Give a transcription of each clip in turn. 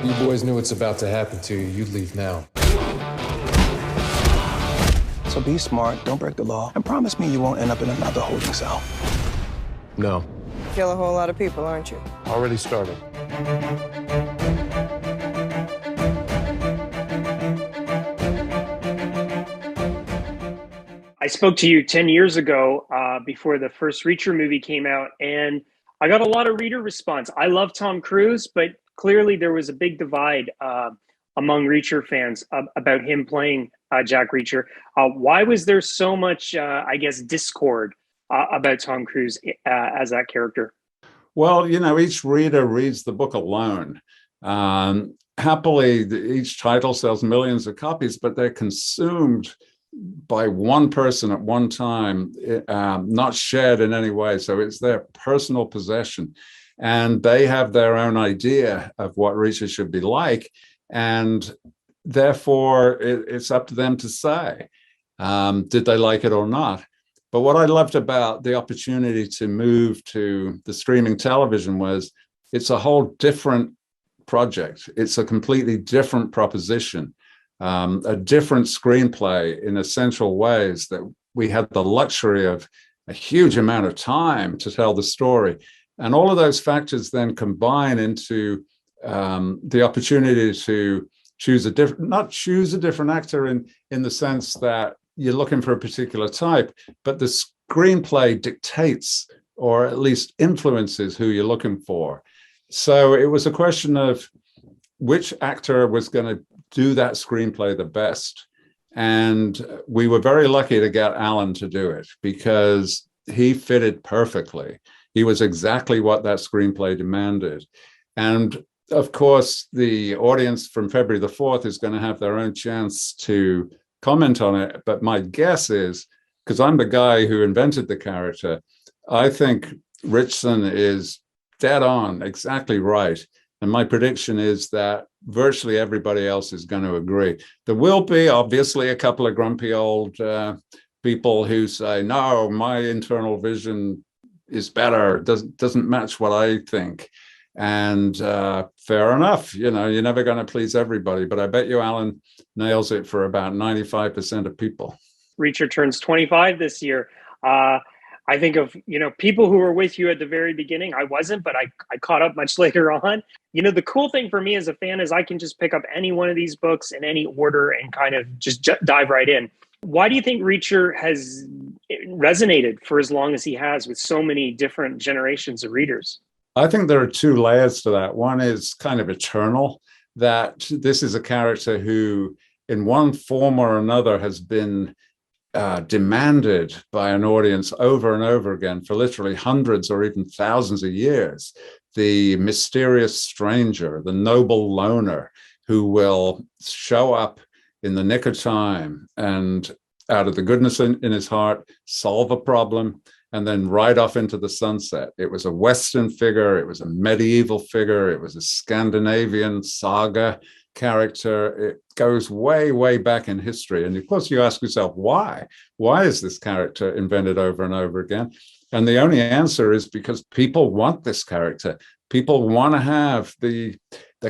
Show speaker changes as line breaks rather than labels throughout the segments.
You boys knew what's about to happen to you. You'd leave now.
So be smart, don't break the law, and promise me you won't end up in another holding cell.
No.
Kill a whole lot of people, aren't you?
Already started.
I spoke to you 10 years ago before the first Reacher movie came out, and I got a lot of reader response. I love Tom Cruise, but clearly there was a big divide among Reacher fans about him playing Jack Reacher. Why was there so much, discord about Tom Cruise as that character?
Well, each reader reads the book alone. Happily, each title sells millions of copies, but they're consumed by one person at one time, not shared in any way. So it's their personal possession. And they have their own idea of what Reacher should be like. And therefore, it's up to them to say, did they like it or not? But what I loved about the opportunity to move to the streaming television was it's a whole different project. It's a completely different proposition. A different screenplay in essential ways that we had the luxury of a huge amount of time to tell the story. And all of those factors then combine into the opportunity to not choose a different actor in the sense that you're looking for a particular type, but the screenplay dictates or at least influences who you're looking for. So it was a question of which actor was going to do that screenplay the best. And we were very lucky to get Alan to do it because he fitted perfectly. He was exactly what that screenplay demanded. And of course, the audience from February the 4th is going to have their own chance to comment on it. But my guess is, because I'm the guy who invented the character, I think Ritchson is dead on, exactly right. And my prediction is that virtually everybody else is going to agree. There will be obviously a couple of grumpy old people who say, no, my internal vision is better, doesn't match what I think. And fair enough, you're never going to please everybody. But I bet you Alan nails it for about 95% of people. Reacher
turns 25 this year. I think of, people who were with you at the very beginning. I wasn't, but I caught up much later on. The cool thing for me as a fan is I can just pick up any one of these books in any order and kind of just dive right in. Why do you think Reacher has resonated for as long as he has with so many different generations of readers?
I think there are two layers to that. One is kind of eternal, that this is a character who in one form or another has been demanded by an audience over and over again for literally hundreds or even thousands of years. The mysterious stranger, the noble loner who will show up in the nick of time and out of the goodness in his heart, solve a problem, and then ride off into the sunset. It was a Western figure, it was a medieval figure, it was a Scandinavian saga character. It goes way, way back in history. And of course, you ask yourself, why? Why is this character invented over and over again? And the only answer is because people want this character. People want to have the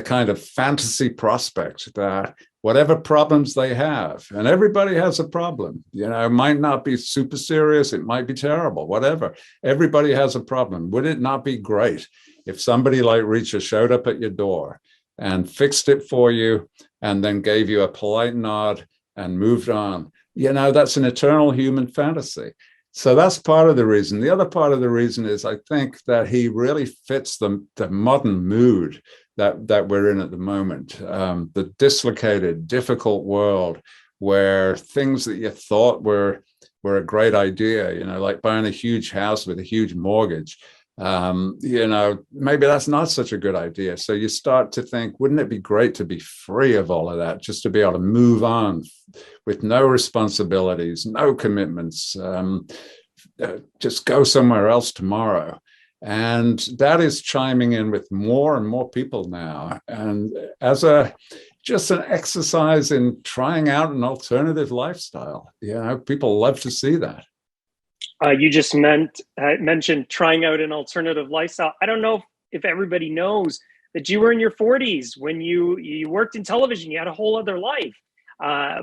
kind of fantasy prospect that whatever problems they have, and everybody has a problem, it might not be super serious, it might be terrible, whatever. Everybody has a problem. Would it not be great if somebody like Reacher showed up at your door and fixed it for you and then gave you a polite nod and moved on? That's an eternal human fantasy. So that's part of the reason. The other part of the reason is I think that he really fits the modern mood that we're in at the moment, the dislocated, difficult world where things that you thought were a great idea, like buying a huge house with a huge mortgage, maybe that's not such a good idea. So you start to think, wouldn't it be great to be free of all of that, just to be able to move on with no responsibilities, no commitments, just go somewhere else tomorrow. And that is chiming in with more and more people now. And as just an exercise in trying out an alternative lifestyle, people love to see that.
You just mentioned trying out an alternative lifestyle. I don't know if everybody knows that you were in your 40s when you worked in television. You had a whole other life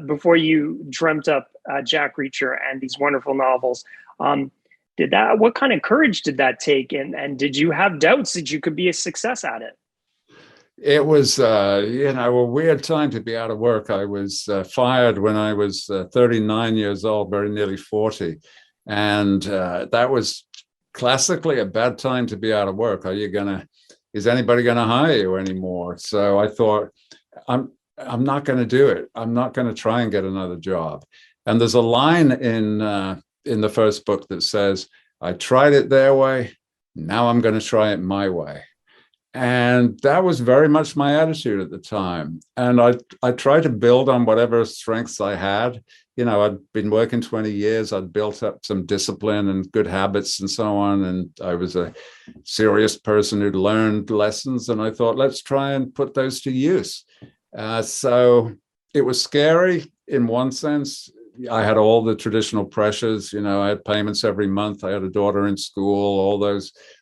before you dreamt up Jack Reacher and these wonderful novels. What kind of courage did that take? And did you have doubts that you could be a success at it?
It was, a weird time to be out of work. I was fired when I was 39 years old, very nearly 40. And that was classically a bad time to be out of work. Is anybody going to hire you anymore? So I thought, I'm not going to do it. I'm not going to try and get another job. And there's a line in the first book that says, I tried it their way. Now I'm going to try it my way. And that was very much my attitude at the time. And I tried to build on whatever strengths I had. I'd been working 20 years. I'd built up some discipline and good habits and so on. And I was a serious person who'd learned lessons. And I thought, let's try and put those to use. So it was scary in one sense. I had all the traditional pressures. I had payments every month. I had a daughter in school,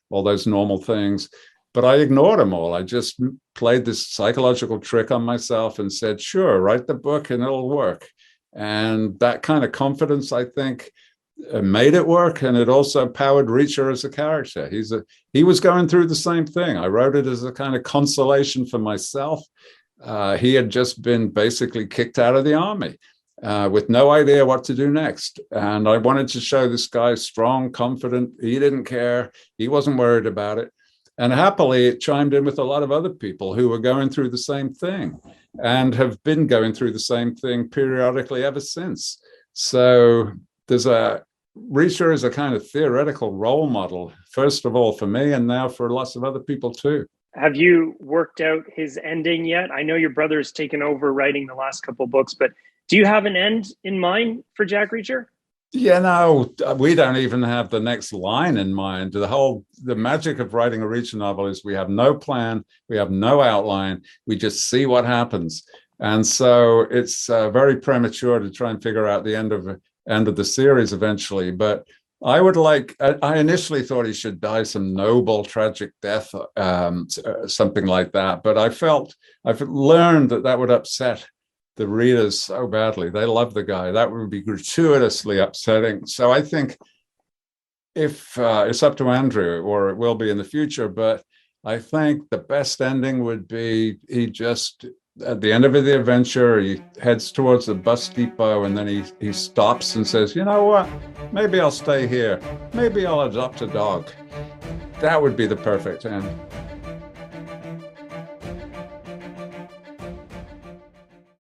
all those normal things. But I ignored them all. I just played this psychological trick on myself and said, sure, write the book and it'll work. And that kind of confidence, I think, made it work. And it also powered Reacher as a character. He was going through the same thing. I wrote it as a kind of consolation for myself. He had just been basically kicked out of the army with no idea what to do next. And I wanted to show this guy strong, confident. He didn't care. He wasn't worried about it. And happily, it chimed in with a lot of other people who were going through the same thing and have been going through the same thing periodically ever since. So Reacher is a kind of theoretical role model, first of all for me, and now for lots of other people too.
Have you worked out his ending yet? I know your brother's taken over writing the last couple of books, but do you have an end in mind for Jack Reacher?
Yeah, no, we don't even have the next line in mind. The magic of writing a Reacher novel is we have no plan, we have no outline, we just see what happens. And so it's very premature to try and figure out the end of the series eventually. But I initially thought he should die some noble, tragic death, something like that. But I've learned that would upset the readers so badly. They love the guy. That would be gratuitously upsetting. So I think if it's up to Andrew, or it will be in the future, but I think the best ending would be he just, at the end of the adventure, he heads towards the bus depot and then he stops and says, you know what, maybe I'll stay here. Maybe I'll adopt a dog. That would be the perfect end.